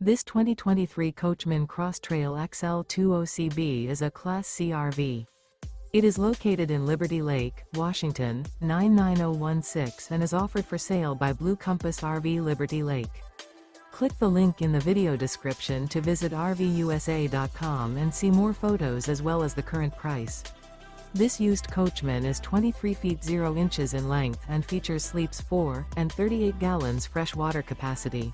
This 2023 Coachmen Cross Trail XL 20CB is a Class C RV. It is located in Liberty Lake, Washington, 99016 and is offered for sale by Blue Compass RV Liberty Lake. Click the link in the video description to visit RVUSA.com and see more photos as well as the current price. This used Coachman is 23 feet 0 inches in length and features sleeps 4 and 38 gallons fresh water capacity.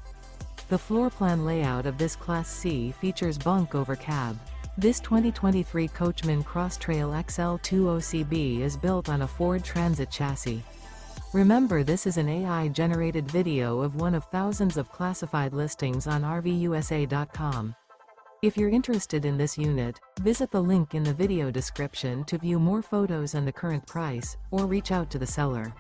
The floor plan layout of this Class C features bunk over cab. This 2023 Coachmen Cross Trail XL 20CB is built on a Ford Transit chassis. Remember, this is an AI-generated video of one of thousands of classified listings on RVUSA.com. If you're interested in this unit, visit the link in the video description to view more photos and the current price, or reach out to the seller.